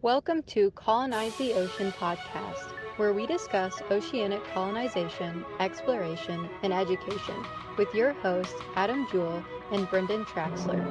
Welcome to Colonize the Ocean podcast, where we discuss oceanic colonization, exploration, and education with your hosts Adam Jewell and Brendon Traxler.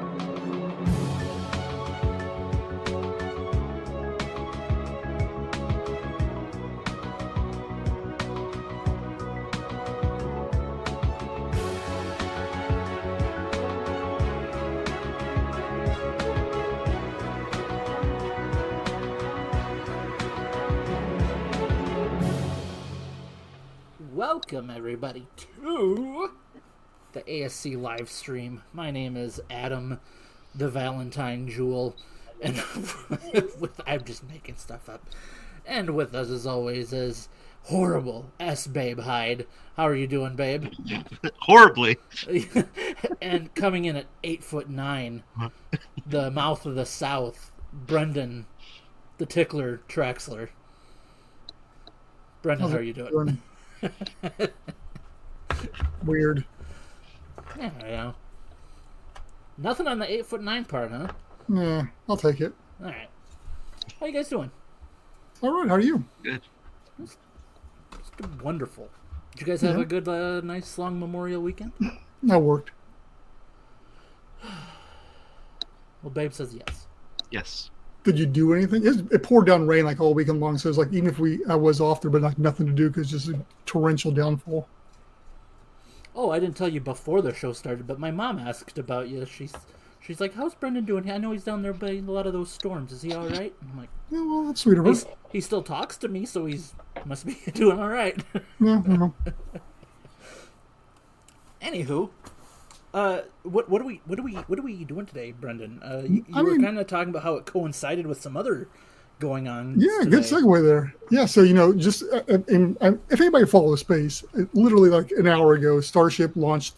Welcome, everybody, to the ASC live stream. My name is Adam, the Valentine Jewel, and I'm just making stuff up. And with us, as always, is horrible S-Babe Hyde. How are you doing, babe? Horribly. And coming in at 8'9", the mouth of the South, Brendon, the Tickler Traxler. Brendon, how are you doing? Weird. Yeah. Nothing on the 8'9" part, huh? Yeah, I'll take it. All right. How you guys doing? All right. How are you? Good. It's wonderful. Did you guys have a good, nice, long Memorial weekend? I worked. Well, babe says yes. Yes. Did you do anything? It poured down rain like all weekend long, so it's like even if I was off there, but like nothing to do because just a torrential downfall. Oh, I didn't tell you before the show started, but my mom asked about you. She's like, "How's Brendon doing? I know he's down there by a lot of those storms. Is he all right?" I'm like, Yeah, well, that's sweet of her. He still talks to me, so he's must be doing all right. Yeah, I know. Anywho, what are we doing today, Brendon? You were kind of talking about how it coincided with some other going on. Yeah, today. good segue there. Yeah, so just if anybody follows space, literally like an hour ago, SpaceX launched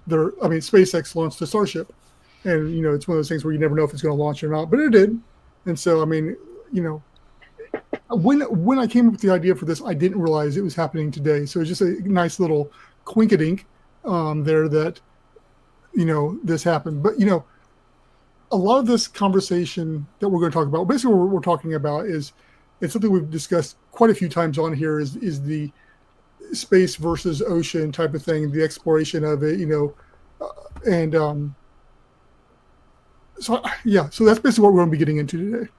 the Starship, and it's one of those things where you never know if it's going to launch or not, but it did. And so when I came up with the idea for this, I didn't realize it was happening today. So it's just a nice little quinkadink there that this happened. But a lot of this conversation that we're going to talk about, basically what we're talking about is, it's something we've discussed quite a few times on here, is the space versus ocean type of thing, the exploration of it, so that's basically what we're going to be getting into today.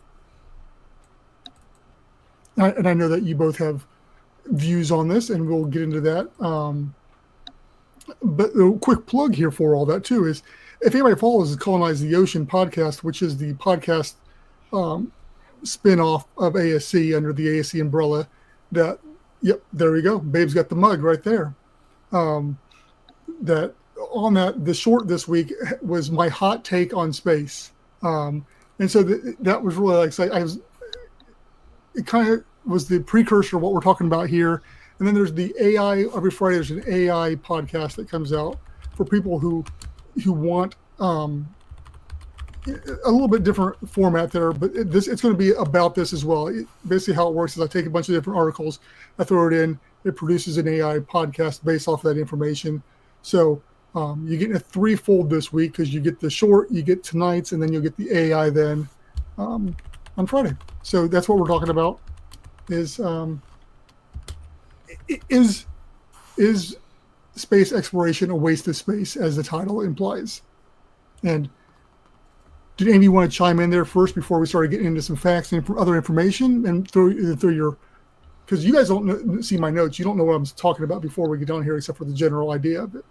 And I know that you both have views on this, and we'll get into that. But a quick plug here for all that too is, if anybody follows the Colonize the Ocean podcast, which is the podcast spin-off of ASC under the ASC umbrella, there we go. Babe's got the mug right there. The short this week was my hot take on space. And so that was really exciting. It kind of was the precursor of what we're talking about here. And then there's the AI, every Friday there's an AI podcast that comes out for people who want a little bit different format there, but it's going to be about this as well. Basically how it works is I take a bunch of different articles, I throw it in, it produces an AI podcast based off of that information. So you're getting a threefold this week, because you get the short, you get tonight's, and then you'll get the AI then on Friday. So that's what we're talking about is space exploration a waste of space, as the title implies? And did any want to chime in there first before we started getting into some facts and other information, and through your, because you guys don't see my notes, you don't know what I'm talking about before we get on here, except for the general idea of it.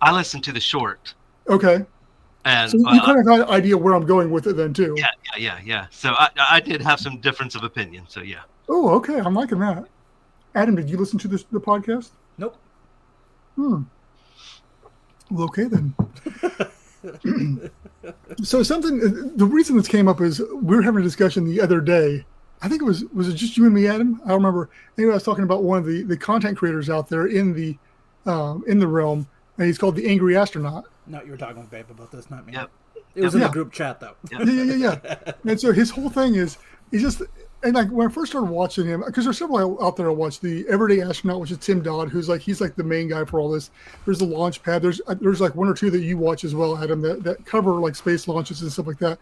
I listened to the short. Okay. And so you kind of got an idea where I'm going with it then too. Yeah. So I did have some difference of opinion. So yeah. Oh, okay. I'm liking that. Adam, did you listen to the podcast? Nope. Well, okay then. So the reason this came up is we were having a discussion the other day. I think was it just you and me, Adam? I don't remember. Anyway, I was talking about one of the content creators out there in the realm, and he's called the Angry Astronaut. No, you were talking with Babe about this, not me. Yep. It was in the group chat though. Yeah. And so his whole thing is, he's just, and like when I first started watching him, because there's several out there I watch, the Everyday Astronaut, which is Tim Dodd, he's like the main guy for all this. There's the Launch Pad. There's like one or two that you watch as well, Adam, that cover like space launches and stuff like that.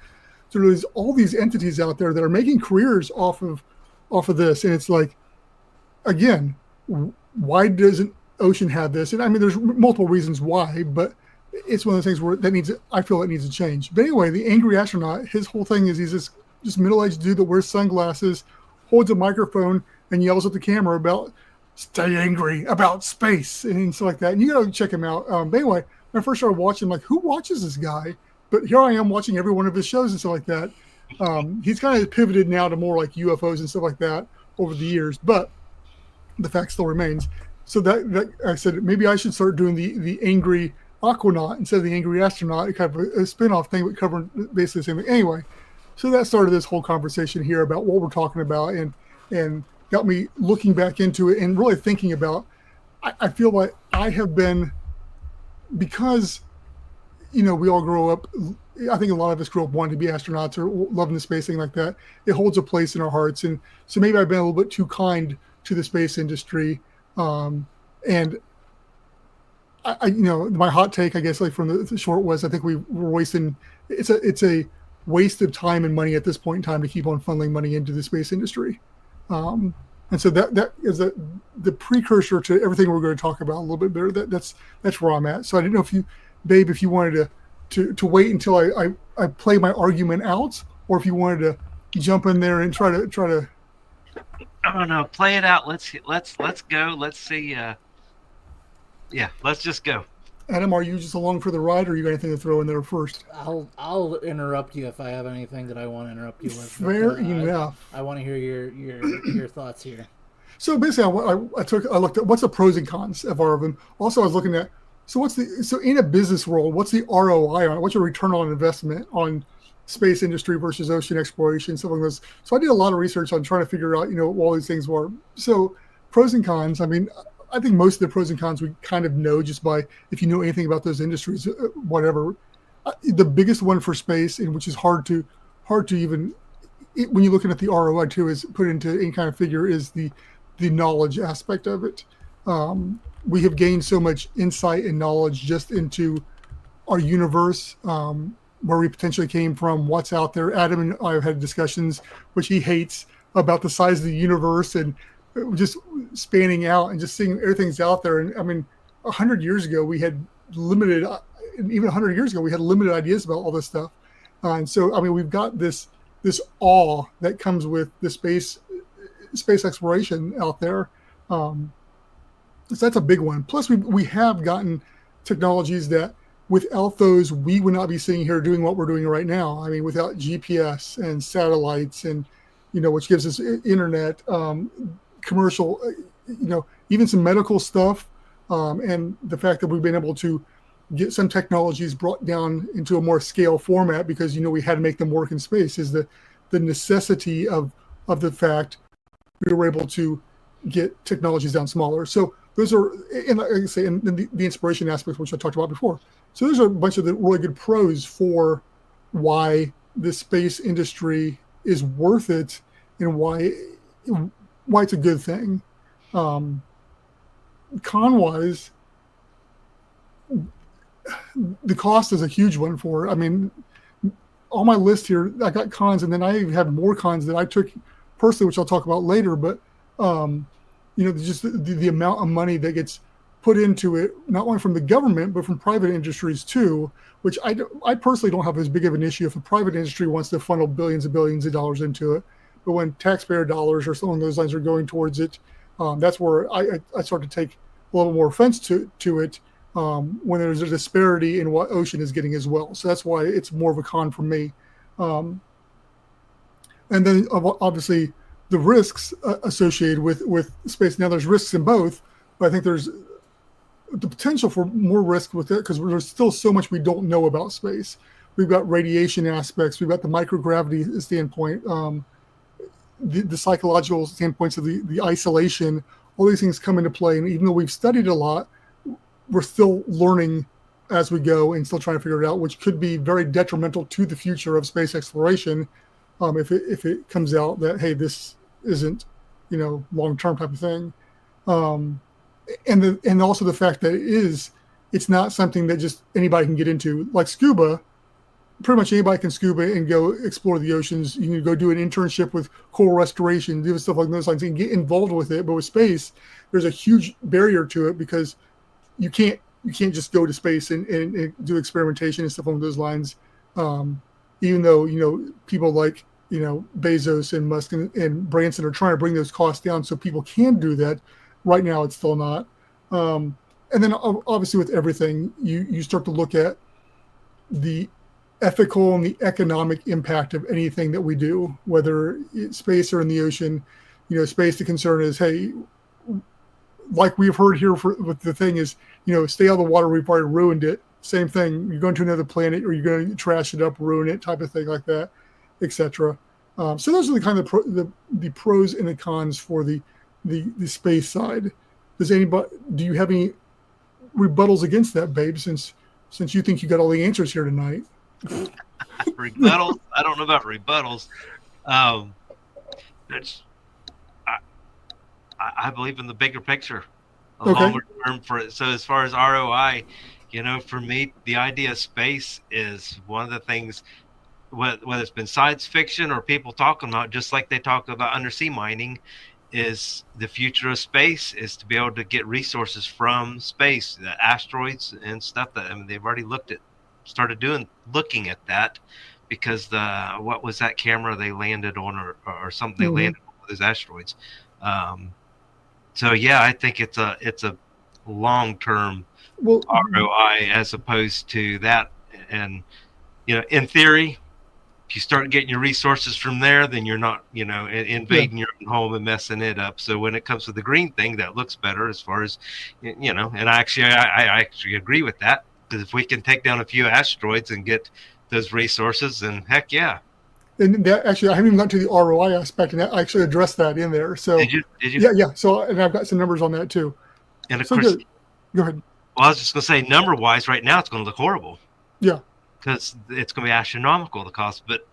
So there's all these entities out there that are making careers off of this, and it's like, again, why doesn't ocean have this? And I mean, there's multiple reasons why, but it's one of those things where I feel it needs to change. But anyway, the angry astronaut, his whole thing is he's this just middle-aged dude that wears sunglasses, holds a microphone, and yells at the camera about stay angry about space and stuff like that. And you gotta check him out. But anyway, when I first started watching, I'm like, who watches this guy? But here I am watching every one of his shows and stuff like that. He's kind of pivoted now to more like UFOs and stuff like that over the years, but the fact still remains. So that I said, maybe I should start doing the angry aquanaut instead of the angry astronaut, kind of a spin-off thing, but covering basically the same thing. Anyway, so that started this whole conversation here about what we're talking about, and got me looking back into it and really thinking about, I feel like I have been, because, we all grow up, I think a lot of us grew up wanting to be astronauts or loving the space thing like that. It holds a place in our hearts. And so maybe I've been a little bit too kind to the space industry. And I my hot take, I guess, like from the short was, I think we're wasting, it's a waste of time and money at this point in time to keep on funneling money into the space industry. And so that is the precursor to everything we're going to talk about a little bit better. That's where I'm at. So I didn't know if you, babe, if you wanted to wait until I play my argument out, or if you wanted to jump in there and try to. Oh no, play it out. Let's go. Let's see. Let's just go. Adam, are you just along for the ride, or you got anything to throw in there first? I'll interrupt you if I have anything that I want to interrupt you with. Fair enough. I want to hear your thoughts here. So basically, I looked at what's the pros and cons of all of them. Also, I was looking at so in a business world, what's the ROI on it? What's your return on investment on space industry versus ocean exploration, something like this. So I did a lot of research on trying to figure out, what all these things were. So pros and cons. I mean, I think most of the pros and cons we kind of know just by if you know anything about those industries, whatever. The biggest one for space, and which is hard to even when you're looking at the ROI too, is put into any kind of figure, is the knowledge aspect of it. We have gained so much insight and knowledge just into our universe, where we potentially came from, what's out there. Adam and I have had discussions, which he hates, about the size of the universe and just spanning out and just seeing everything's out there. And I mean, 100 years ago, we had limited, even 100 years ago, we had limited ideas about all this stuff. And so, I mean, we've got this awe that comes with the space exploration out there. So that's a big one. Plus, we have gotten technologies that without those, we would not be sitting here doing what we're doing right now. I mean, without GPS and satellites and, which gives us internet, commercial, even some medical stuff. And the fact that we've been able to get some technologies brought down into a more scale format because, we had to make them work in space is the necessity of the fact we were able to get technologies down smaller. So those are, and like I say, and the inspiration aspects, which I talked about before. So there's a bunch of the really good pros for why the space industry is worth it and why it's a good thing. Con-wise, the cost is a huge one for it. I mean, on my list here, I got cons, and then I even have more cons that I took personally, which I'll talk about later. But just the amount of money that gets put into it, not only from the government, but from private industries too, which I personally don't have as big of an issue if the private industry wants to funnel billions and billions of dollars into it. But when taxpayer dollars or something along those lines are going towards it, that's where I start to take a little more offense to it when there's a disparity in what ocean is getting as well. So that's why it's more of a con for me. And then obviously the risks associated with space. Now there's risks in both, but I think there's the potential for more risk with it because there's still so much we don't know about space. We've got radiation aspects. We've got the microgravity standpoint, the psychological standpoints of the isolation. All these things come into play. And even though we've studied a lot, we're still learning as we go and still trying to figure it out, which could be very detrimental to the future of space exploration if it comes out that, hey, this isn't, long-term type of thing. And also the fact that it's not something that just anybody can get into. Like scuba, pretty much anybody can scuba and go explore the oceans. You can go do an internship with coral restoration, do stuff like those lines, and get involved with it. But with space, there's a huge barrier to it because you can't just go to space and do experimentation and stuff along those lines. Even though people like Bezos and Musk and Branson are trying to bring those costs down so people can do that. Right now, it's still not. And then obviously with everything, you start to look at the ethical and the economic impact of anything that we do, whether it's space or in the ocean. Space, the concern is, hey, like we've heard here with the thing is, stay out of the water, we've already ruined it. Same thing, you're going to another planet or you're going to trash it up, ruin it, type of thing like that, etc. So those are the kind of the pros and the cons for the space side. Do you have any rebuttals against that, babe, since you think you got all the answers here tonight? Rebuttals? I don't know about rebuttals. I believe in the bigger picture, longer term for it. So as far as ROI, for me, the idea of space is one of the things, whether it's been science fiction or people talking about, just like they talk about undersea mining, is the future of space is to be able to get resources from space, the asteroids and stuff they've already looking at that, because what was that camera they landed on or something they landed on with those asteroids. So yeah, I think it's a long-term ROI as opposed to that. And in theory, if you start getting your resources from there, then you're not invading your own home and messing it up. So when it comes to the green thing, that looks better as far as and I actually agree with that, because if we can take down a few asteroids and get those resources, then heck yeah. And that, actually, I haven't even gotten to the ROI aspect, and I actually addressed that in there. So did you? Yeah. So, and I've got some numbers on that too. And of course, go ahead. Well, I was just going to say, number-wise, right now it's going to look horrible. Yeah. Because it's going to be astronomical, the cost. But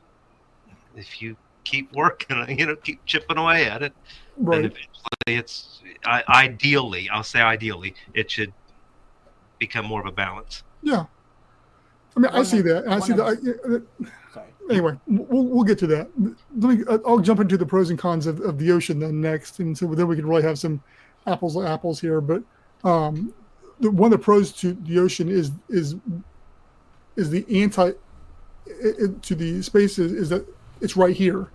if you keep working, keep chipping away at it, then eventually ideally, it should become more of a balance. Yeah. I mean, I see that. I see that. Anyway, we'll get to that. I'll jump into the pros and cons of the ocean then next, and so then we can really have some apples to apples here. But one of the pros to the ocean is the to the space is that it's right here,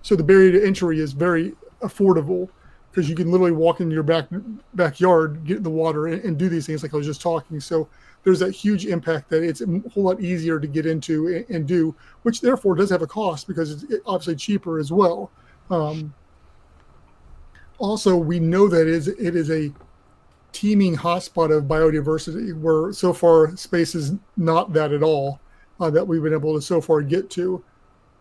so the barrier to entry is very affordable, because you can literally walk into your backyard, get in the water, and do these things like I was just talking. So there's that huge impact that it's a whole lot easier to get into and do, which therefore does have a cost because it's obviously cheaper as well. Also, we know that it is a teeming hotspot of biodiversity, where so far space is not that at all, that we've been able to so far get to.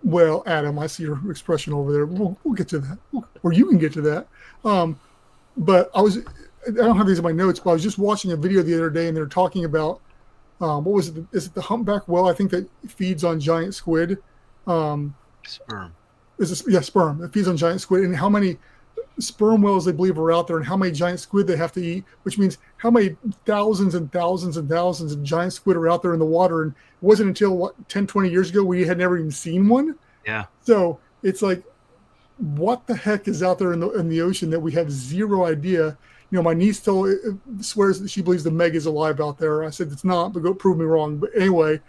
Well, Adam, I see your expression over there. We'll get to that, or you can get to that. But I don't have these in my notes, but I was just watching a video the other day, and they're talking about what was it? Is it the humpback whale? I think that feeds on giant squid. Sperm. Sperm. It feeds on giant squid, and how many sperm whales they believe are out there, and how many giant squid they have to eat, which means how many thousands and thousands and thousands of giant squid are out there in the water. And it wasn't until 10, 20 years ago we had never even seen one. Yeah. So it's like, what the heck is out there in the ocean that we have zero idea? My niece still swears that she believes the Meg is alive out there. I said it's not, but go prove me wrong. But anyway,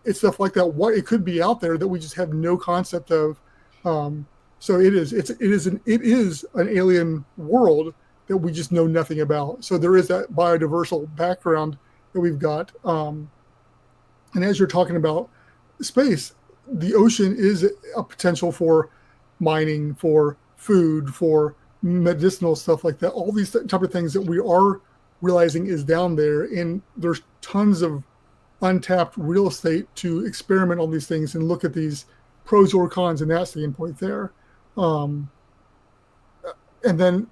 it's stuff like that. What it could be out there that we just have no concept of. So it is an alien world that we just know nothing about. So there is that biodiversal background that we've got. And as you're talking about space, the ocean is a potential for mining, for food, for medicinal stuff like that. All these type of things that we are realizing is down there, and there's tons of untapped real estate to experiment on these things and look at these pros or cons in that standpoint there. And then,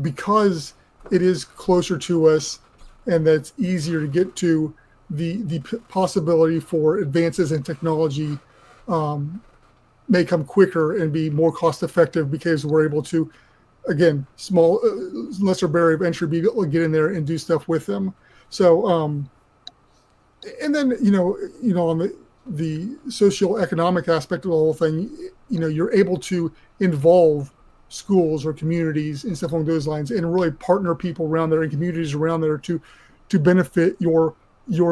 because it is closer to us and that's easier to get to, the possibility for advances in technology may come quicker and be more cost effective, because we're able to, again, lesser barrier of entry, be able to get in there and do stuff with them. So and then on the socioeconomic aspect of the whole thing, you're able to involve schools or communities and stuff along those lines, and really partner people around there and communities around there to benefit your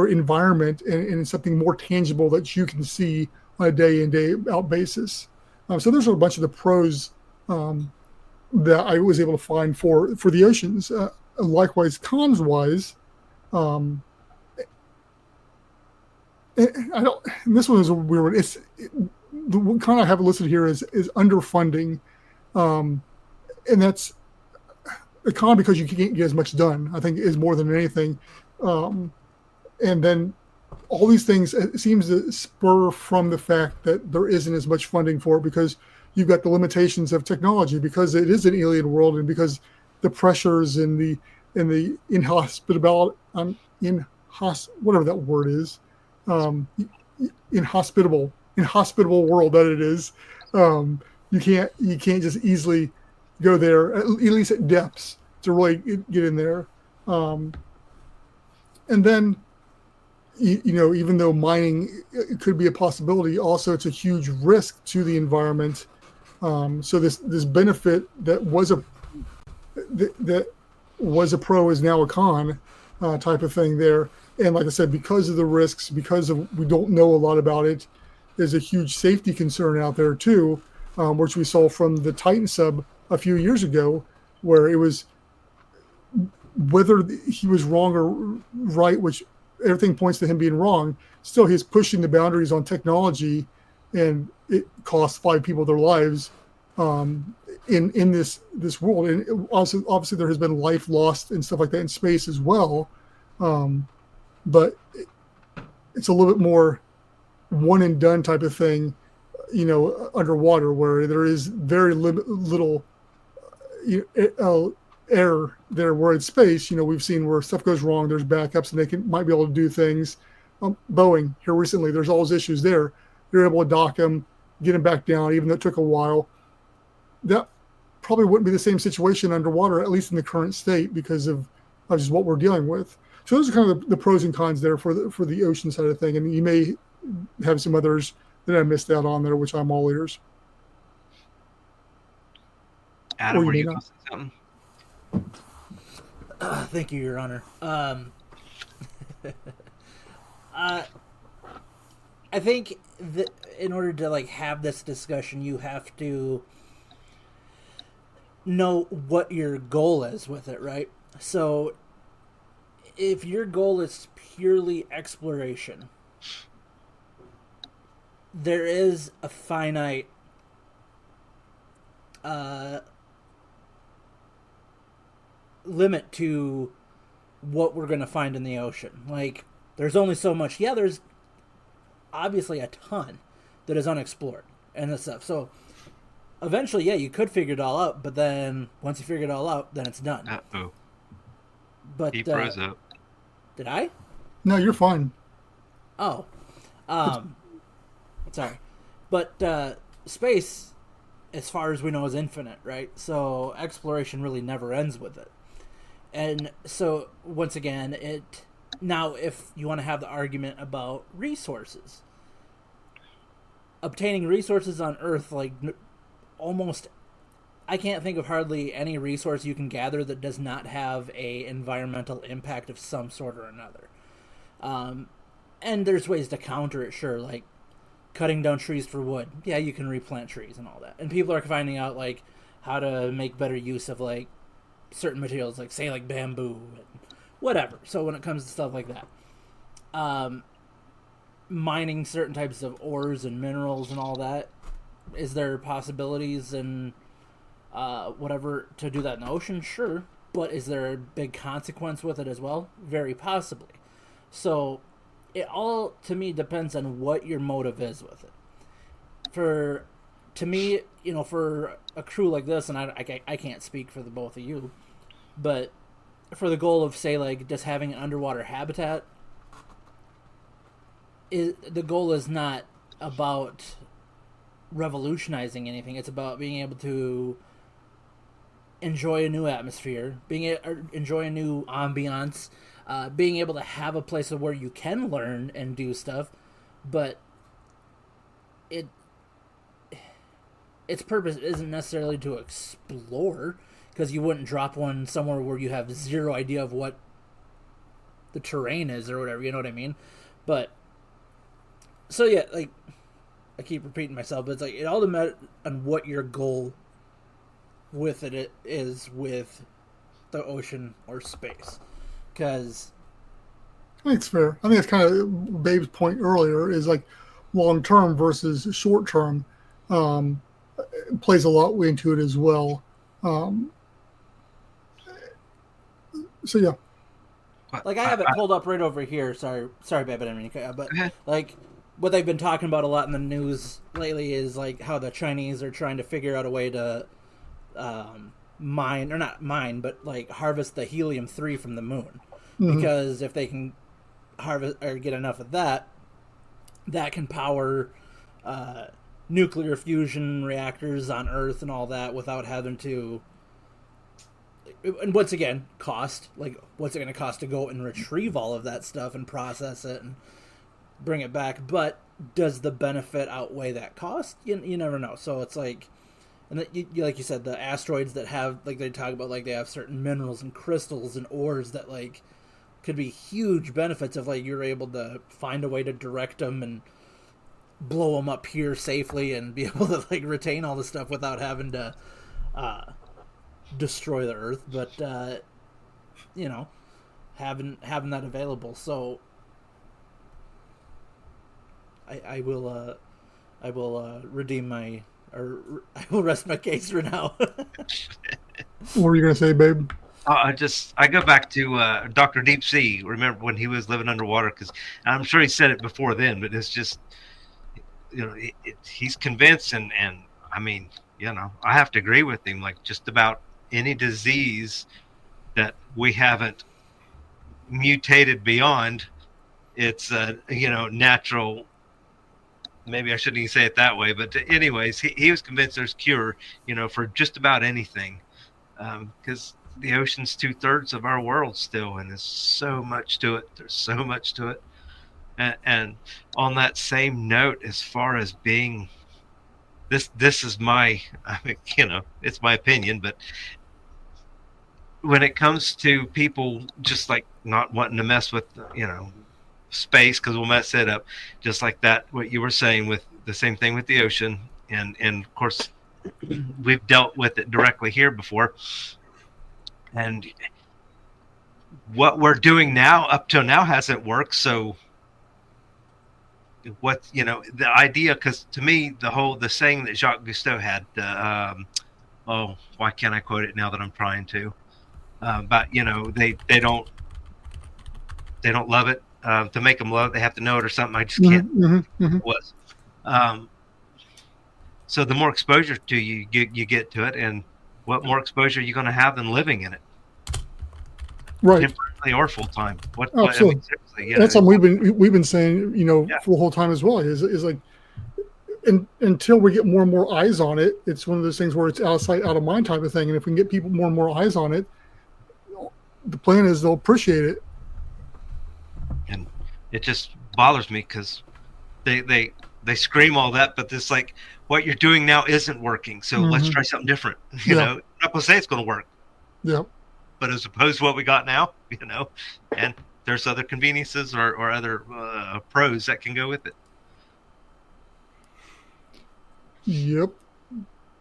environment and something more tangible that you can see on a day in day out basis. So there's a bunch of the pros that I was able to find for the oceans. Likewise, cons wise, I don't. And this one is a weird one. The one kind I have listed here is underfunding, and that's a con because you can't get as much done. I think is more than anything, and then all these things, it seems to spur from the fact that there isn't as much funding for it because you've got the limitations of technology, because it is an alien world, and because the pressures and the inhospitable whatever that word is. Inhospitable world that it is. You can't just easily go there, at least at depths, to really get in there. And then, even though mining could be a possibility, also it's a huge risk to the environment. So this benefit that was a pro is now a con type of thing there. And like I said, because of the risks, because of we don't know a lot about it, there's a huge safety concern out there too, which we saw from the Titan sub a few years ago, where it was whether he was wrong or right, which everything points to him being wrong. Still, he's pushing the boundaries on technology, and it cost 5 people their lives in this world. And also, obviously, there has been life lost and stuff like that in space as well. But it's a little bit more one and done type of thing, underwater, where there is very little error there. Where in space, we've seen where stuff goes wrong, there's backups, and they might be able to do things. Boeing here recently, there's all those issues there. They're able to dock them, get them back down, even though it took a while. That probably wouldn't be the same situation underwater, at least in the current state, because of just what we're dealing with. So those are kind of the pros and cons there for the ocean side of thing. And you may have some others that I missed out on there, which I'm all ears. Adam, were you going to say something? Thank you, Your Honor. I think that in order to have this discussion, you have to know what your goal is with it, right? So if your goal is purely exploration, there is a finite limit to what we're going to find in the ocean. There's only so much. Yeah, there's obviously a ton that is unexplored and this stuff. So eventually, yeah, you could figure it all out, but then once you figure it all out, then it's done. Uh-oh. But he froze up. Did I? No, you're fine. Oh. Sorry. But space, as far as we know, is infinite, right? So exploration really never ends with it. And so, once again, now if you want to have the argument about resources, obtaining resources on Earth, almost, I can't think of hardly any resource you can gather that does not have a environmental impact of some sort or another. And there's ways to counter it, sure, like cutting down trees for wood. Yeah, you can replant trees and all that. And people are finding out how to make better use of certain materials, say bamboo and whatever. So when it comes to stuff like that, mining certain types of ores and minerals and all that, is there possibilities and whatever to do that in the ocean? Sure. But is there a big consequence with it as well? Very possibly. So it all, to me, depends on what your motive is with it. To me, for a crew like this, and I can't speak for the both of you, but for the goal of, say, just having an underwater habitat, the goal is not about revolutionizing anything. It's about being able to enjoy a new atmosphere, enjoy a new ambiance, being able to have a place where you can learn and do stuff, but its purpose isn't necessarily to explore, because you wouldn't drop one somewhere where you have zero idea of what the terrain is or whatever, you know what I mean? But so yeah, like I keep repeating myself, but it's like it all depends on what your goal with it is with the ocean or space. Because I think it's fair. I think it's kind of Babe's point earlier is like long term versus short term plays a lot into it as well. So yeah. Like I have it pulled up right over here. Sorry, babe, I didn't mean to cut you, but like what they've been talking about a lot in the news lately is like how the Chinese are trying to figure out a way to mine, or not mine, but like harvest the helium-3 from the moon. Mm-hmm. Because if they can harvest or get enough of that, that can power nuclear fusion reactors on Earth and all that without having to. And once again, cost. Like, what's it going to cost to go and retrieve all of that stuff and process it and bring it back? But does the benefit outweigh that cost? You never know. So it's like, and like you said, the asteroids that have, like they talk about, like they have certain minerals and crystals and ores that like could be huge benefits if like you're able to find a way to direct them and blow them up here safely and be able to like retain all the stuff without having to destroy the Earth. But having that available. So I will redeem my, or I will rest my case for now. What were you gonna say, babe? I go back to Dr. Deep Sea. Remember when he was living underwater? Because I'm sure he said it before then, but it's just, he's convinced, and I mean, I have to agree with him. Like just about any disease that we haven't mutated beyond, it's natural. Maybe I shouldn't even say it that way, but anyways, he was convinced there's cure, for just about anything, because the ocean's 2/3 of our world still, and there's so much to it. There's so much to it. And on that same note, as far as being, this is my, it's my opinion, but when it comes to people just like not wanting to mess with, space, because we'll mess it up, just like that, what you were saying with the same thing with the ocean, and of course we've dealt with it directly here before. And what we're doing now, up till now, hasn't worked. So what, the idea, because to me, the saying that Jacques Cousteau had, why can't I quote it now that I'm trying to? But they don't love it. To make them love it, they have to know it or something. I just can't. It was. So the more exposure to you get to it, and what more exposure are you going to have than living in it? Right. Temporarily or full time. Absolutely. That's something we've been saying, for the whole time as well. Is like, until we get more and more eyes on it, it's one of those things where it's out of sight, out of mind type of thing. And if we can get people more and more eyes on it, the plan is they'll appreciate it. And it just bothers me because they scream all that, but it's like, what you're doing now isn't working. So let's try something different. I'm not going to say it's going to work. Yeah. But as opposed to what we got now, and there's other conveniences or other pros that can go with it. Yep.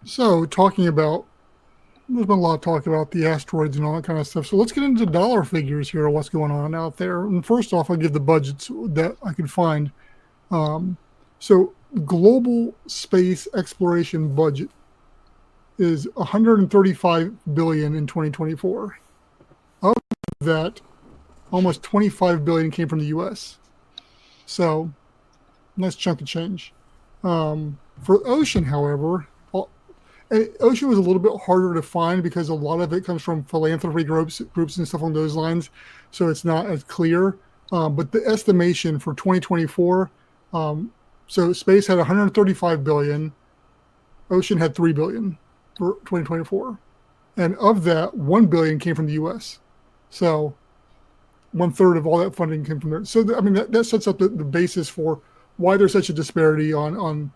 So there's been a lot of talk about the asteroids and all that kind of stuff. So let's get into dollar figures here of what's going on out there. And first off, I'll give the budgets that I could find. So global space exploration budget is $135 billion in 2024. Of that, almost $25 billion came from the U.S. So nice chunk of change. For ocean, however, ocean was a little bit harder to find because a lot of it comes from philanthropy groups and stuff along those lines. So it's not as clear. But the estimation for 2024, so space had 135 billion, ocean had 3 billion for 2024. And of that, 1 billion came from the US. So 1/3 of all that funding came from there. So that sets up the basis for why there's such a disparity on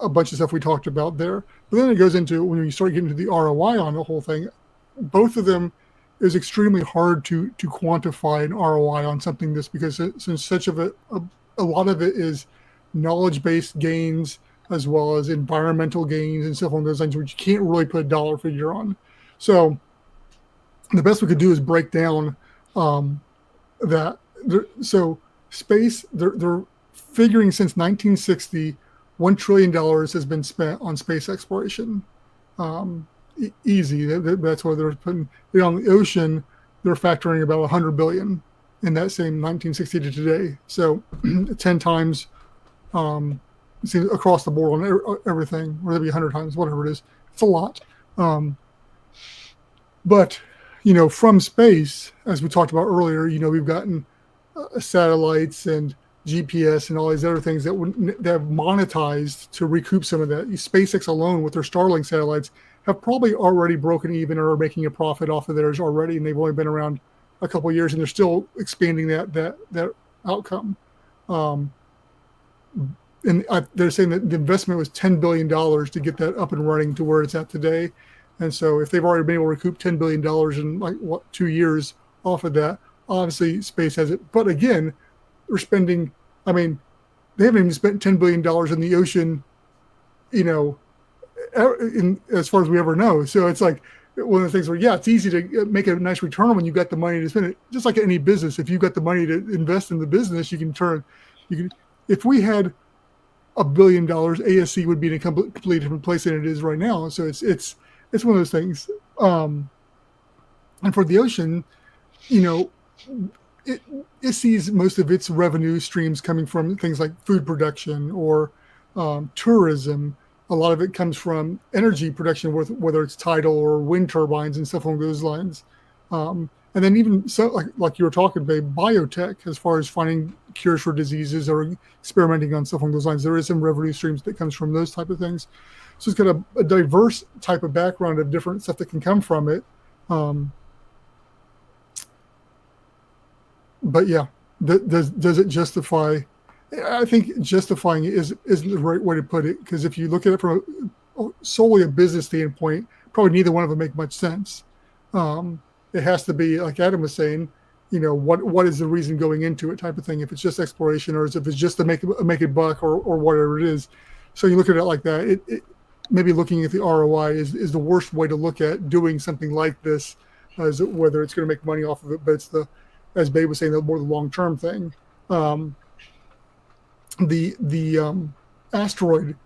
a bunch of stuff we talked about there. But then it goes into when you start getting to the ROI on the whole thing. Both of them is extremely hard to quantify an ROI on something this, because since such of a lot of it is knowledge-based gains as well as environmental gains and stuff along those lines, which you can't really put a dollar figure on. So the best we could do is break down that. So space, they're figuring since 1960, $1 trillion has been spent on space exploration. Easy. That's why they're putting it on the ocean. They're factoring about 100 billion in that same 1960 to today. So 10 times across the board on everything, or maybe 100 times, whatever it is. It's a lot. But, from space, as we talked about earlier, we've gotten satellites and GPS and all these other things that have monetized to recoup some of that. SpaceX alone with their Starlink satellites have probably already broken even or are making a profit off of theirs already, and they've only been around a couple of years, and they're still expanding that outcome. And they're saying that the investment was $10 billion to get that up and running to where it's at today. And so if they've already been able to recoup $10 billion in 2 years off of that, obviously space has it. But again, they're spending, they haven't even spent $10 billion in the ocean, as far as we ever know. So it's like one of the things where, it's easy to make a nice return when you got the money to spend it. Just like any business, if you've got the money to invest in the business, if we had $1 billion, ASC would be in a completely different place than it is right now. So it's one of those things. And for the ocean, it sees most of its revenue streams coming from things like food production or tourism. A lot of it comes from energy production, whether it's tidal or wind turbines and stuff along those lines. And then even so, like you were talking, babe, biotech, as far as finding cures for diseases or experimenting on stuff along those lines, there is some revenue streams that comes from those type of things. So it's got a diverse type of background of different stuff that can come from it. But yeah, does it justify? I think justifying it isn't the right way to put it, because if you look at it from solely a business standpoint, probably neither one of them make much sense. It has to be, like Adam was saying, what is the reason going into it type of thing, if it's just exploration or if it's just to make a buck or whatever it is. So you look at it like that. It maybe looking at the ROI is the worst way to look at doing something like this, as whether it's going to make money off of it, but it's as Babe was saying, the more the long-term thing. The asteroid,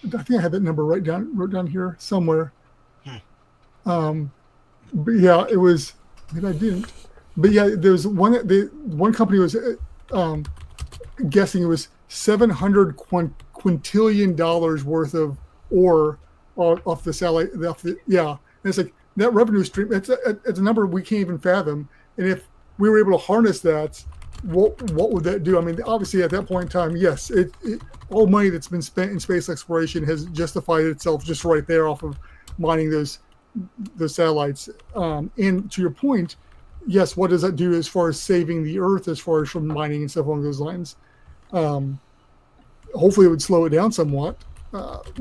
I think I had that number wrote down here somewhere. But yeah, it was, maybe I didn't. But yeah, there's one company was guessing it was $700 quintillion worth of ore off the satellite. And it's like that revenue stream. It's a number we can't even fathom. And if we were able to harness that, what would that do? Obviously at that point in time, yes, all money that's been spent in space exploration has justified itself just right there off of mining those satellites. And to your point, yes, what does that do as far as saving the Earth, as far as from mining and stuff along those lines? Hopefully it would slow it down somewhat. So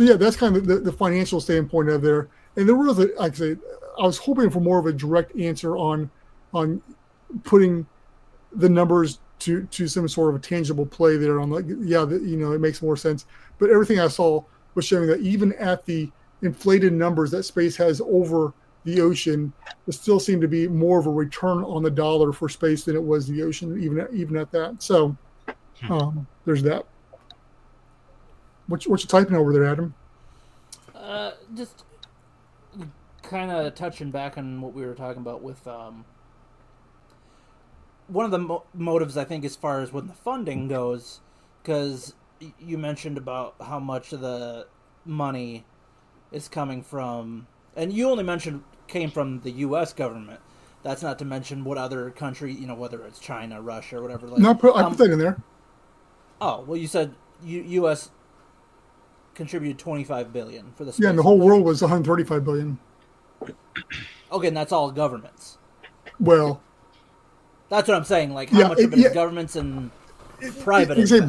yeah, that's kind of the financial standpoint of there. And there was, like I say, I was hoping for more of a direct answer on putting the numbers to some sort of a tangible play there. I'm like, it makes more sense. But everything I saw was showing that even at the inflated numbers that space has over the ocean, there still seemed to be more of a return on the dollar for space than it was the ocean, even at that. So there's that. What you typing over there, Adam? Just kind of touching back on what we were talking about with one of the motives, I think, as far as when the funding goes, because you mentioned about how much of the money is coming from, and you only mentioned came from the U.S. government. That's not to mention what other country, whether it's China, Russia, or whatever. No, I put that in there. Oh, well, you said U.S. contributed $25 billion for the space. Yeah, and the whole world was $135 billion. Okay, and that's all governments. Well, That's what I'm saying. Like, how much of it is governments and private interests?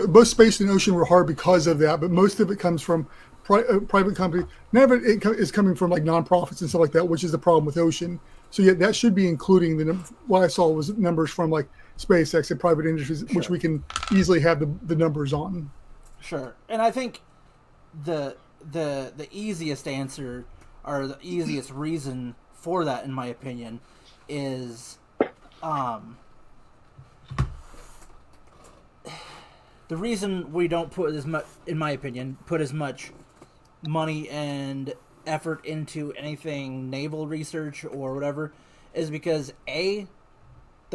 Both space and ocean were hard because of that, but most of it comes from private companies. None of it is coming from like nonprofits and stuff like that, which is the problem with ocean. So yeah, that should be including what I saw was numbers from like SpaceX and private industries, which we can easily have the numbers on. Sure, and I think the easiest answer or the easiest reason for that, in my opinion, is the reason we don't put as much, in my opinion, put as much money and effort into anything naval research or whatever is because the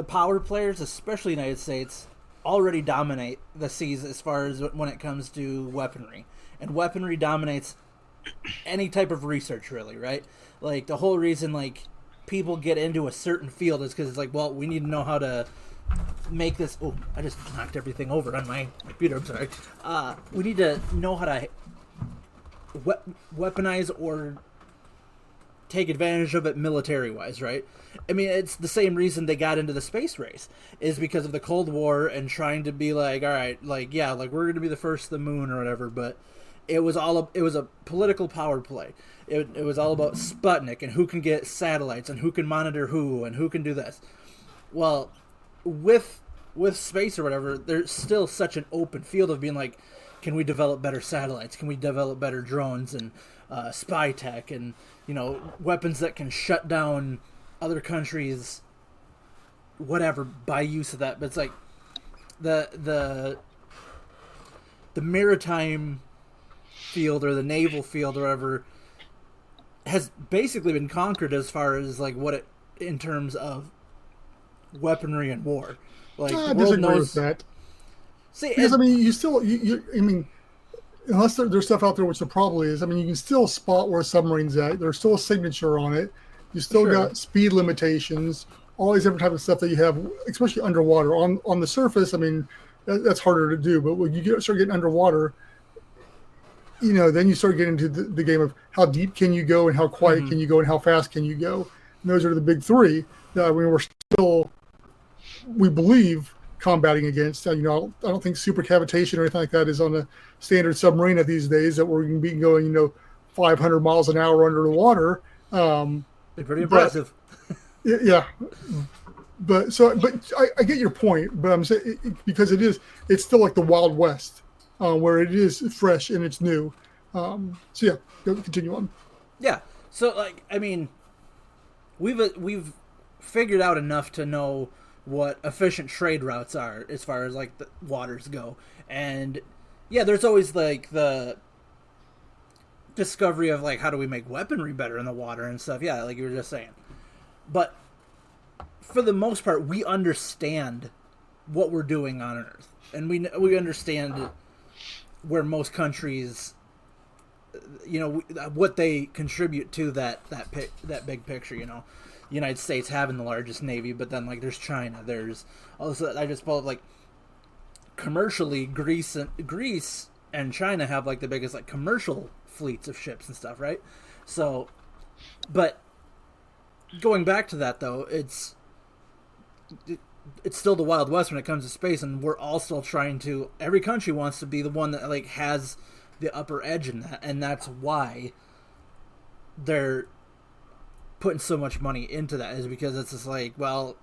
power players, especially the United States, already dominate the seas as far as when it comes to weaponry. And weaponry dominates any type of research, really, right? Like, the whole reason, like, people get into a certain field is because it's like, well, we need to know how to make this... Oh, I just knocked everything over on my computer, I'm sorry. We need to know how to weaponize or take advantage of it military-wise, right? I mean, it's the same reason they got into the space race, is because of the Cold War and trying to be like, all right, like, yeah, like, we're going to be the first to the moon or whatever, but it was a political power play. It was all about Sputnik and who can get satellites and who can monitor who and who can do this. Well, with space or whatever, there's still such an open field of being like, can we develop better satellites? Can we develop better drones and spy tech and, you know, weapons that can shut down other countries, whatever, by use of that? But it's like the maritime field or the naval field or whatever has basically been conquered as far as like what it in terms of weaponry and war. Like, I disagree with that. See, because I mean, I mean, unless there's stuff out there, which there probably is. I mean, you can still spot where a submarine's at. There's still a signature on it. You still got speed limitations. All these different types of stuff that you have, especially underwater. On the surface, I mean, that's harder to do. But when you start getting underwater, you know, then you start getting into the game of how deep can you go and how quiet can you go and how fast can you go. And those are the big three that we're still, we believe, combating against. You know, I don't think supercavitation or anything like that is on a standard submarine at these days that we're going to be going, you know, 500 miles an hour under the water. They're pretty impressive. Yeah. But I get your point, but I'm saying because it's still like the Wild West, where it is fresh and it's new. So yeah, continue on. Yeah. So like, I mean, we've figured out enough to know what efficient trade routes are as far as like the waters go, and yeah, there's always like the discovery of like how do we make weaponry better in the water and stuff. Yeah, like you were just saying, but for the most part, we understand what we're doing on Earth, and we understand where most countries, you know, what they contribute to that big picture. You know, United States having the largest navy, but then like there's China, there's also, I just pulled up like commercially Greece and China have like the biggest like commercial fleets of ships and stuff, right? So, but going back to that though, it's still the Wild West when it comes to space, and we're all still trying to, every country wants to be the one that like has the upper edge in that, and that's why they're putting so much money into that, is because it's just like, well,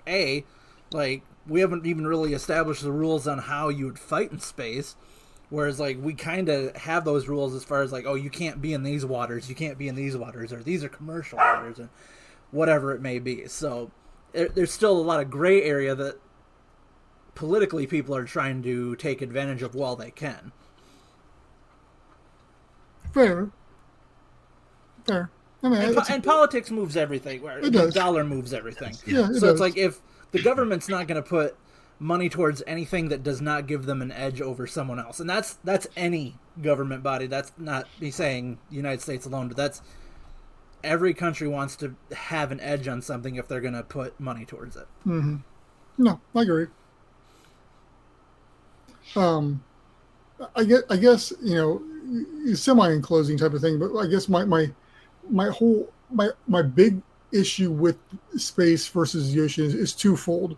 like we haven't even really established the rules on how you would fight in space, whereas like we kind of have those rules as far as like, oh, you can't be in these waters, you can't be in these waters, or these are commercial waters, and whatever it may be. So there's still a lot of gray area that politically people are trying to take advantage of while they can. Fair. I mean, and politics moves everything. Where the dollar moves everything. Yeah, so it's like if the government's not going to put money towards anything that does not give them an edge over someone else, and that's any government body. That's not me saying the United States alone, but that's every country wants to have an edge on something if they're going to put money towards it. Mm-hmm. No, I agree. I guess you know, semi in closing type of thing, but I guess my big issue with space versus the ocean is twofold.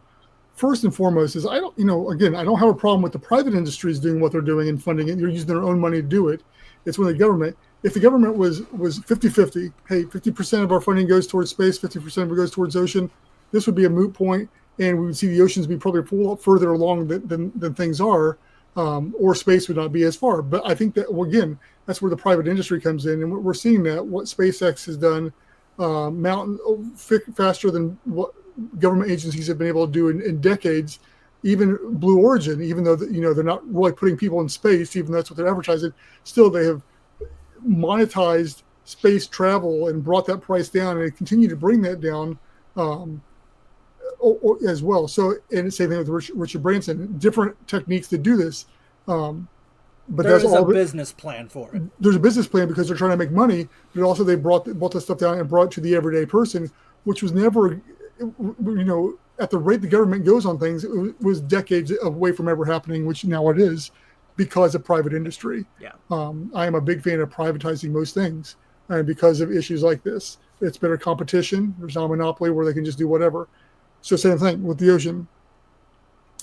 First and foremost is I don't have a problem with the private industries doing what they're doing and funding it. They're using their own money to do it. It's when the government, if the government was 50-50, hey, 50% of our funding goes towards space, 50% of it goes towards ocean, this would be a moot point, and we would see the oceans be probably a lot further along than things are, or space would not be as far. But I think that, well, again, that's where the private industry comes in, and we're seeing that what SpaceX has done faster than what government agencies have been able to do in decades. Even Blue Origin, even though they're not really putting people in space, even though that's what they're advertising, still they have monetized space travel and brought that price down, and they continue to bring that down as well. So, and same thing with Richard Branson, different techniques to do this. But there's that's a all business plan for it. There's a business plan because they're trying to make money, but also they brought this stuff down and brought it to the everyday person, which was never, at the rate the government goes on things, it was decades away from ever happening, which now it is because of private industry. Yeah. I am a big fan of privatizing most things, and because of issues like this, it's better competition. There's not a monopoly where they can just do whatever. So same thing with the ocean.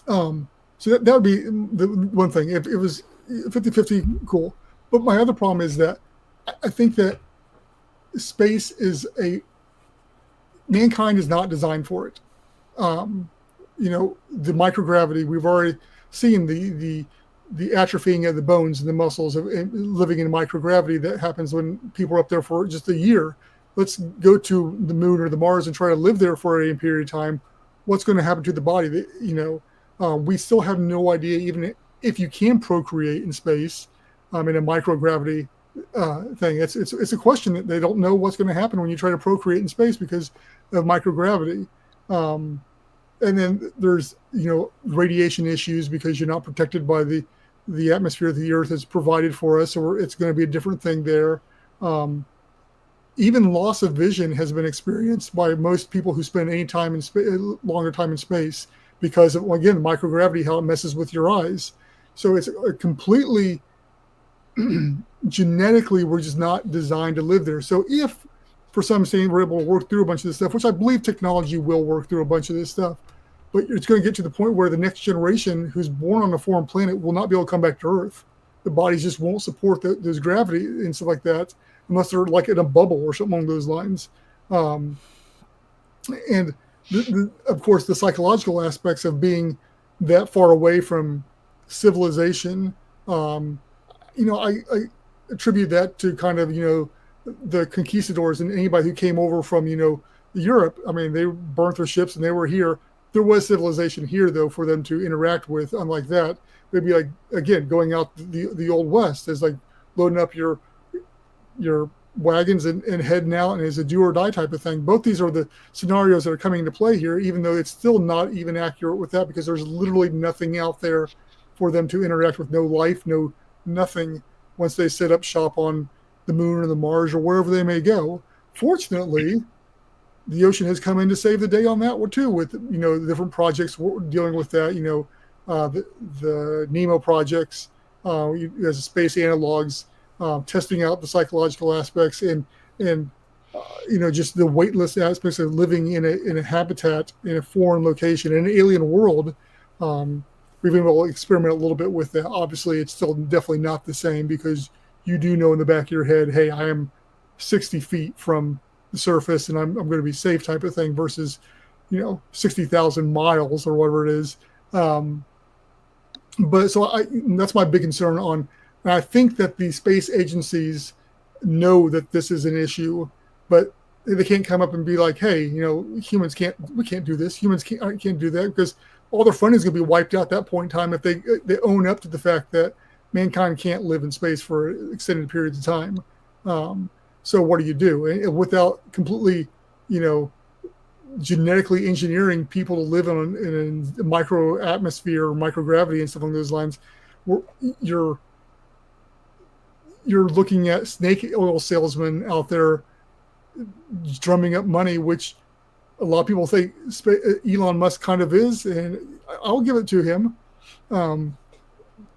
So that would be the one thing. If it was 50-50, cool. But my other problem is that I think that space is mankind is not designed for it. The microgravity, we've already seen the atrophying of the bones and the muscles of living in microgravity that happens when people are up there for just a year. Let's go to the moon or the Mars and try to live there for a period of time. What's going to happen to the body? We still have no idea, even if you can procreate in space, in a microgravity thing. It's a question that they don't know what's going to happen when you try to procreate in space because of microgravity. And then there's radiation issues because you're not protected by the atmosphere that the Earth has provided for us, or it's going to be a different thing there. Even loss of vision has been experienced by most people who spend any time in longer time in space because of, again, microgravity, how it messes with your eyes. So it's a completely genetically, we're just not designed to live there. So if for some reason we're able to work through a bunch of this stuff, which I believe technology will work through a bunch of this stuff, but it's going to get to the point where the next generation who's born on a foreign planet will not be able to come back to Earth. The bodies just won't support those gravity and stuff like that, unless they're like in a bubble or something along those lines. And of course, the psychological aspects of being that far away from civilization, I attribute that to kind of, the conquistadors and anybody who came over from, Europe. I mean, they burnt their ships and they were here. There was civilization here, though, for them to interact with. Unlike that, it'd be like, again, going out the old west is like loading up your wagons and heading out, and it's a do or die type of thing. Both these are the scenarios that are coming into play here, even though it's still not even accurate with that because there's literally nothing out there for them to interact with. No life, no nothing once they set up shop on the moon or the Mars or wherever they may go. Fortunately, the ocean has come in to save the day on that one too, with the different projects dealing with that. The Nemo projects as space analogs, testing out the psychological aspects and just the weightless aspects of living in a habitat in a foreign location in an alien world. We've been able to experiment a little bit with that. Obviously, it's still definitely not the same because you do know in the back of your head, hey, I am 60 feet from the surface and I'm going to be safe type of thing versus, 60,000 miles or whatever it is. But so that's my big concern on, and I think that the space agencies know that this is an issue, but they can't come up and be like, hey, humans we can't do this. Humans can't do that because all their funding is going to be wiped out at that point in time if they own up to the fact that mankind can't live in space for extended periods of time. So what do you do? And without completely, genetically engineering people to live in a micro atmosphere or microgravity and stuff along those lines, you're looking at snake oil salesmen out there drumming up money, which a lot of people think Elon Musk kind of is, and I'll give it to him.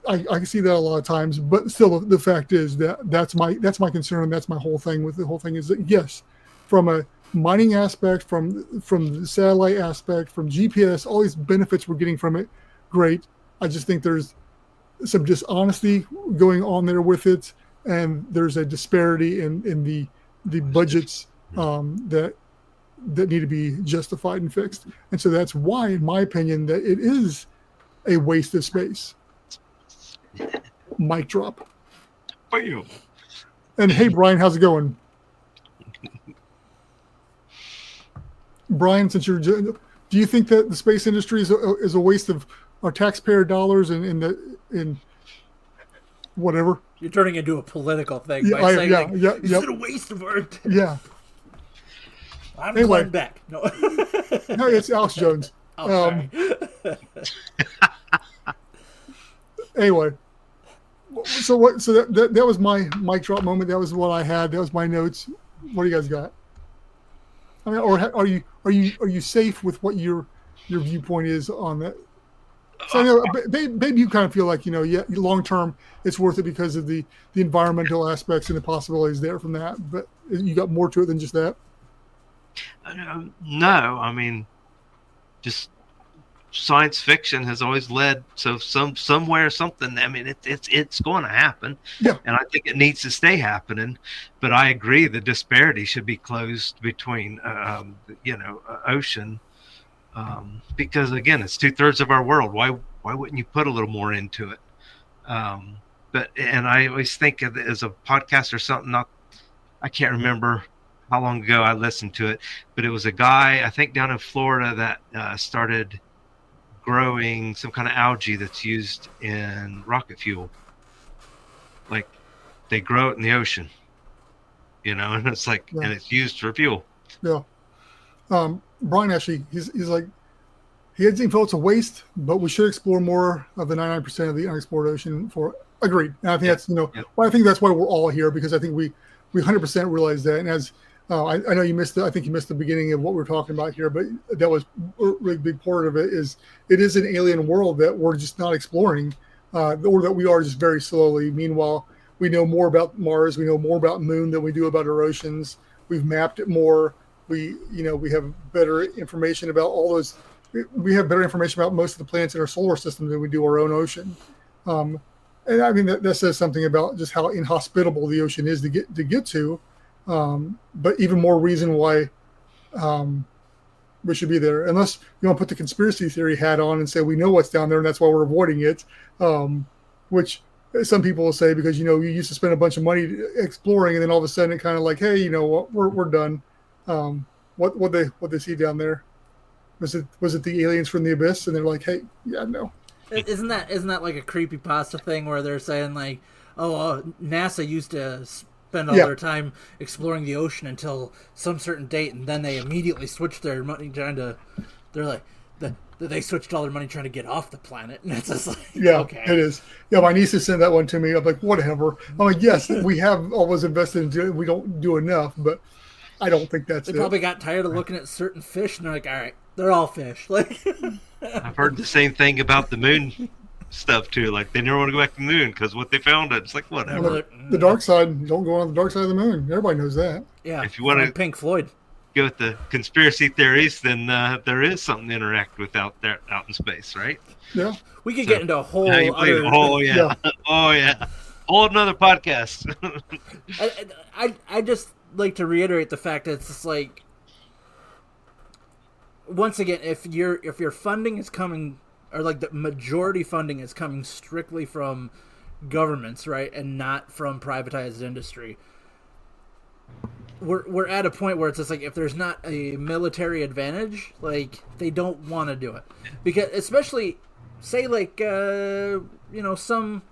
I can see that a lot of times, but still, the fact is that's my concern. That's my whole thing with the whole thing is that yes, from a mining aspect, from the satellite aspect, from GPS, all these benefits we're getting from it, great. I just think there's some dishonesty going on there with it, and there's a disparity in the budgets that need to be justified and fixed. And so that's why, in my opinion, that it is a waste of space. Mic drop. Bam. And hey, Brian, how's it going? Brian, since do you think that the space industry is a waste of our taxpayer dollars in whatever? You're turning into a political thing by saying, is it a waste of our time? Yeah. I'm Glenn Beck. No. No, it's Alex Jones. Oh, Anyway, so that was my mic drop moment. That was what I had. That was my notes. What do you guys got? I mean, or are you safe with what your viewpoint is on that? So I know, maybe you kind of feel like, long term it's worth it because of the environmental aspects and the possibilities there from that. But you got more to it than just that. No, I mean, just science fiction has always led. So somewhere something. I mean, it's going to happen. Yeah. And I think it needs to stay happening. But I agree, the disparity should be closed between, ocean. Because again, it's 2/3 of our world. Why wouldn't you put a little more into it? But I always think of it as a podcast or something. I can't remember how long ago I listened to it, but it was a guy, I think down in Florida, that started growing some kind of algae that's used in rocket fuel. Like they grow it in the ocean, and it's like, and it's used for fuel. Yeah. Brian, actually, he's like, he doesn't feel it's a waste, but we should explore more of the 99% of the unexplored ocean. Agreed. And I think that's, well, I think that's why we're all here, because I think we 100% realize that. And as I know you missed I think you missed the beginning of what we're talking about here, but that was a really big part of it. It is an alien world that we're just not exploring, or that we are just very slowly. Meanwhile, we know more about Mars, we know more about Moon than we do about our oceans. We've mapped it more. We have better information about all those. We have better information about most of the planets in our solar system than we do our own ocean. And I mean, that says something about just how inhospitable the ocean is to get to. But even more reason why we should be there. Unless you want to put the conspiracy theory hat on and say we know what's down there and that's why we're avoiding it, which some people will say because you used to spend a bunch of money exploring and then all of a sudden it kind of like, hey, you know what, we're done. What they see down there? Was it the aliens from the abyss? And they're like, hey, yeah, no. Isn't that like a creepypasta thing where they're saying like, NASA used to spend all their time exploring the ocean until some certain date, and then they immediately switched their money they switched all their money trying to get off the planet, and it's just like, okay. It is. Yeah, my niece has sent that one to me. I'm like, whatever. I'm like, yes, we have always invested into it. We don't do enough, but I don't think that's it. They probably got tired of looking at certain fish, and they're like, all right, they're all fish. Like, I've heard the same thing about the moon stuff too. Like they never want to go back to the moon because what they found, it's like whatever. Well, the dark side, don't go on the dark side of the moon. Everybody knows that. Yeah. If you want to Pink Floyd go with the conspiracy theories, then there is something to interact with out in space, right? Yeah. We could get into a whole other... Oh yeah. Whole another podcast. I just like to reiterate the fact that it's just like, once again, if your funding is coming, or like the majority funding is coming strictly from governments, right, and not from privatized industry, we're at a point where it's just like, if there's not a military advantage, like they don't want to do it, because especially say like some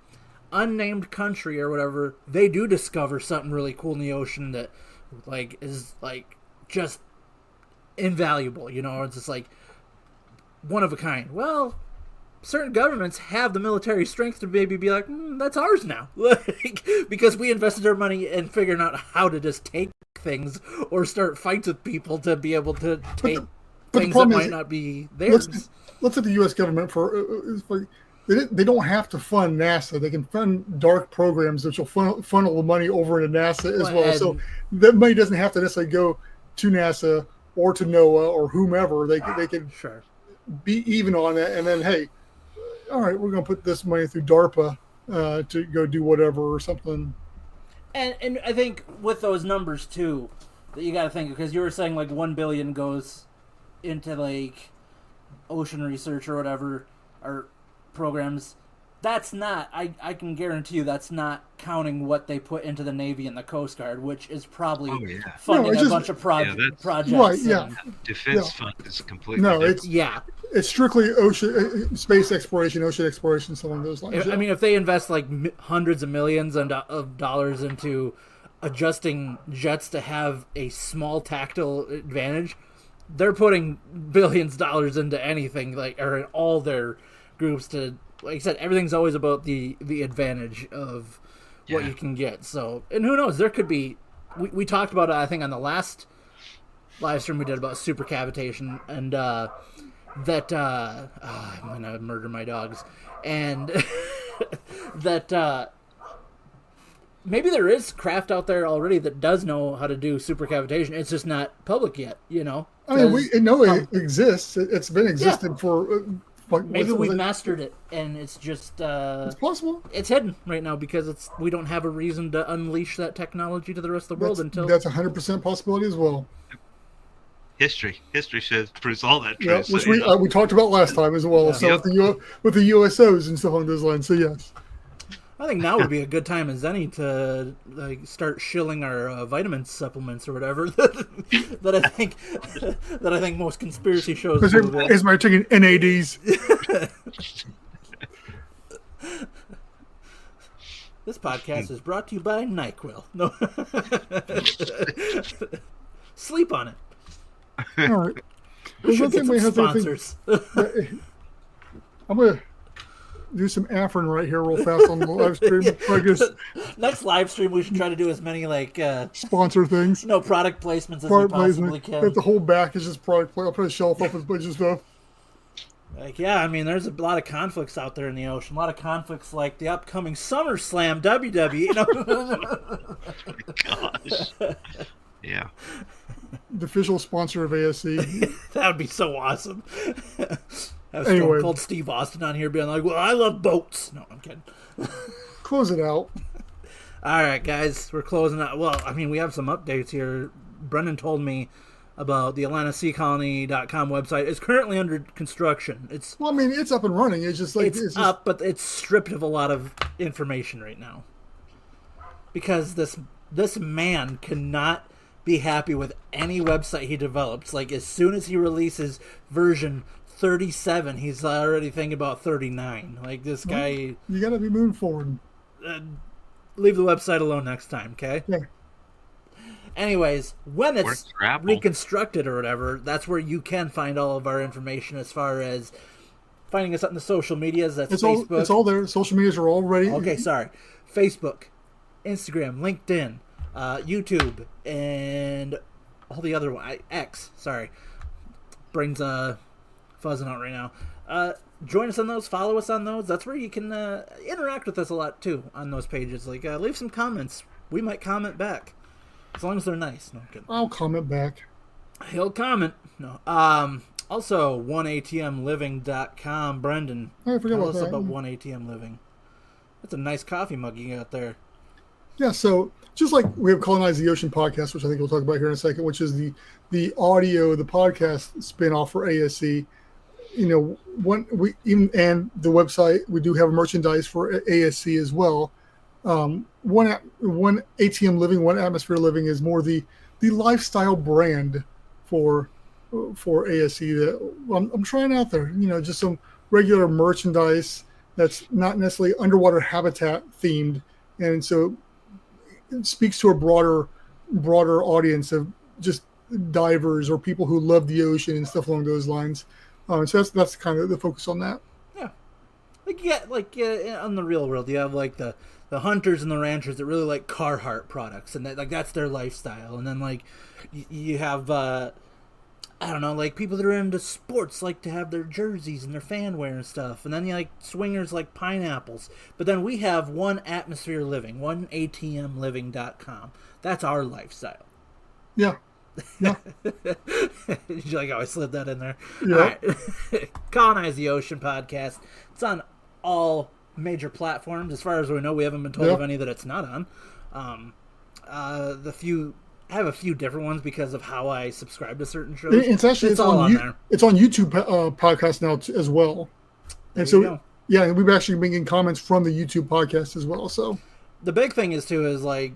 unnamed country or whatever, they do discover something really cool in the ocean that like is like just invaluable, it's just like one of a kind. Well, certain governments have the military strength to maybe be like, that's ours now, like, because we invested our money in figuring out how to just take things or start fights with people to be able to take things that might not be theirs. Let's at the U.S. government they don't have to fund NASA. They can fund dark programs which will funnel the money over into NASA as well. So that money doesn't have to necessarily go to NASA or to NOAA or whomever. They could Sure. be even on that, and then hey, all right, we're going to put this money through DARPA to go do whatever or something. And I think with those numbers too, that you got to think, because you were saying like 1 billion goes into like ocean research or whatever, or programs. That's not, I can guarantee you that's not counting what they put into the Navy and the Coast Guard, which is probably funding a bunch of projects. Right, yeah. Defense fund is completely different. It's strictly space exploration, ocean exploration, something along those lines. I mean, if they invest like hundreds of millions of dollars into adjusting jets to have a small tactile advantage, they're putting billions of dollars into anything, like, or in all their groups to, like I said, everything's always about the advantage of what you can get. So, and who knows, there could be, we talked about it, I think, on the last live stream we did about supercavitation, and I'm gonna murder my dogs, and that maybe there is craft out there already that does know how to do supercavitation. It's just not public yet, you know. I mean, we know it exists. It's been existed for. Maybe we've mastered it, and it's just it's possible. It's hidden right now because we don't have a reason to unleash that technology to the rest of the world until that's 100% possibility as well. History proves all that true. Yeah, which we talked about last time as well. So with the USOs and stuff along those lines. So yes. I think now would be a good time as any to like start shilling our vitamin supplements or whatever that I think most conspiracy shows. Is my taking NADs? This podcast is brought to you by NyQuil. No, sleep on it. All right. We should get some sponsors. I'm gonna do some Afrin right here real fast on the live stream. I guess next live stream we should try to do as many like sponsor things. No, product placements as we possibly can. The whole back is just product play. I'll put a shelf up with a bunch of stuff. Like, yeah, I mean, there's a lot of conflicts out there in the ocean. A lot of conflicts like the upcoming SummerSlam WWE. You know? Gosh. Yeah. The official sponsor of ASC. That would be so awesome. Anyway, called Steve Austin on here being like, well, I love boats. No, I'm kidding. Close it out. All right, guys, we're closing out. Well, I mean, we have some updates here. Brendon told me about the AtlantaSeaColony.com website. It's currently under construction. It's up and running. It's just like it's up, but it's stripped of a lot of information right now because this man cannot be happy with any website he develops. Like, as soon as he releases version 37, he's already thinking about 39. Like, this guy... You gotta be moving forward. Leave the website alone next time, okay? Yeah. Anyways, when it's reconstructed or whatever, that's where you can find all of our information as far as finding us on the social medias. That's Facebook. It's all there. Social medias are all ready. Okay, sorry. Facebook, Instagram, LinkedIn, YouTube, and all the other one. X, sorry. Brain's fuzzing out right now. Join us on those. Follow us on those. That's where you can interact with us a lot, too, on those pages. Like, leave some comments. We might comment back. As long as they're nice. No, I'm kidding. I'll comment back. He'll comment. No. Also, 1atmliving.com. Brendon, I forgot tell us about 1ATM Living. That's a nice coffee mug you got there. Yeah, so just like we have Colonize the Ocean podcast, which I think we'll talk about here in a second, which is the audio, the podcast spinoff for ASC. You know, and the website, we do have merchandise for ASC as well. One ATM Living, One Atmosphere Living is more the lifestyle brand for ASC that I'm trying out there. You know, just some regular merchandise that's not necessarily underwater habitat themed, and so it speaks to a broader audience of just divers or people who love the ocean and stuff along those lines. So that's kind of the focus on that. Yeah, on the real world, you have like the hunters and the ranchers that really like Carhartt products, and that's their lifestyle. And then like you have I don't know, like people that are into sports like to have their jerseys and their fan wear and stuff. And then you like swingers like pineapples. But then we have One Atmosphere Living, 1atmliving.com. That's our lifestyle. Yeah. Yeah. You like how I slid that in there? Yeah. All right. Colonize the Ocean podcast. It's on all major platforms. As far as we know, we haven't been told of any that it's not on. I have a few different ones because of how I subscribe to certain shows. It's all on there. It's on YouTube podcast now as well. And so, yeah, and we've actually been getting comments from the YouTube podcast as well. So the big thing is like,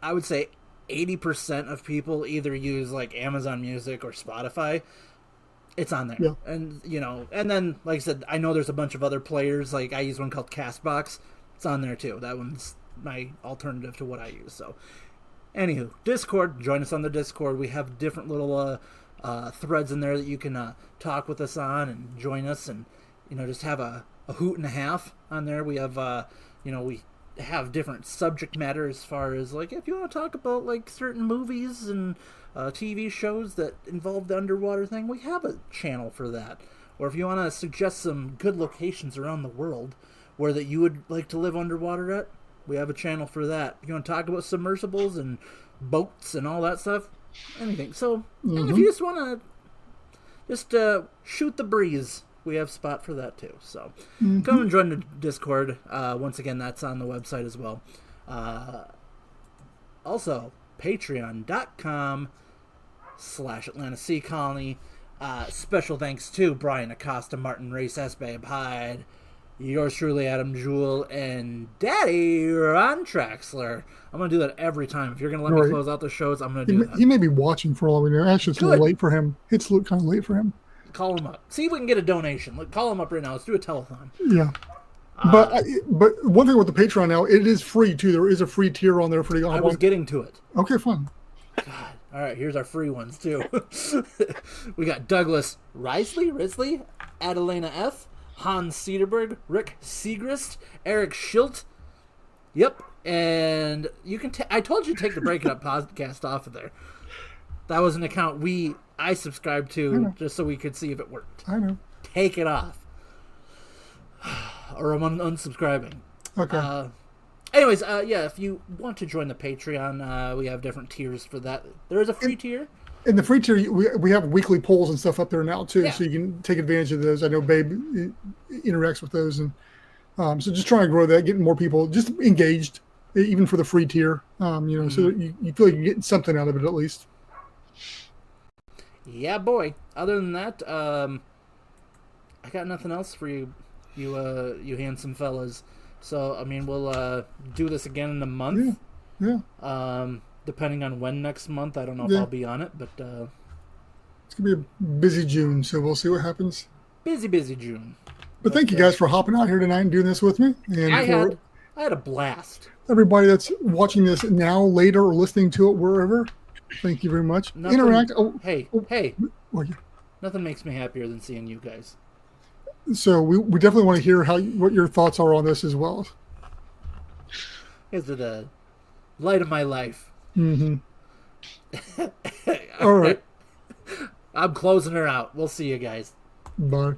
I would say 80% of people either use like Amazon Music or Spotify. It's on there. Yeah. And, and then, like I said, I know there's a bunch of other players. Like I use one called Castbox. It's on there too. That one's my alternative to what I use. So, anywho, Discord. Join us on the Discord. We have different little threads in there that you can talk with us on and join us and, just have a hoot and a half on there. We have, we have different subject matter as far as like if you want to talk about like certain movies and TV shows that involve the underwater thing, we have a channel for that. Or if you want to suggest some good locations around the world where that you would like to live underwater at, we have a channel for that. If you want to talk about submersibles and boats and all that stuff, anything. So and if you just want to shoot the breeze, we have a spot for that too. So come and join the Discord. Once again, that's on the website as well. Also, patreon.com/Atlanta Sea Colony. Special thanks to Brian Acosta, Martin Race, S. Babe Hyde, yours truly, Adam Jewell, and Daddy Ron Traxler. I'm going to do that every time. If you're going to let me close out the shows, I'm going to do that. He may be watching for all we know. Actually, it's a little late for him. It's kind of late for him. Call him up. See if we can get a donation. Call him up right now. Let's do a telethon. Yeah. But one thing with the Patreon now, it is free too. There is a free tier on there for the. I was getting to it. Okay, fun. God. All right, here's our free ones too. We got Douglas Risley, Adelena F, Hans Cederberg, Rick Segrist, Eric Schilt. Yep, and you can. I told you to take the Break It Up podcast off of there. That was an account I subscribed to just so we could see if it worked. I know. Take it off. Or I'm unsubscribing. Okay. Anyways, if you want to join the Patreon, we have different tiers for that. There is a free tier. In the free tier, we have weekly polls and stuff up there now, too, so you can take advantage of those. I know Babe interacts with those. And so just trying to grow that, getting more people just engaged, even for the free tier, so that you feel like you're getting something out of it at least. Yeah, boy. Other than that, I got nothing else for you handsome fellas. So, I mean, we'll do this again in a month. Yeah. Depending on when next month. I don't know if I'll be on it, but... it's going to be a busy June, so we'll see what happens. Busy June. But thank you guys for hopping out here tonight and doing this with me. And I had a blast. Everybody that's watching this now, later, or listening to it wherever, thank you very much. Interact. Hey. Well, yeah. Nothing makes me happier than seeing you guys. So we definitely want to hear what your thoughts are on this as well. Is it a light of my life? Mm-hmm. All right. I'm closing her out. We'll see you guys. Bye.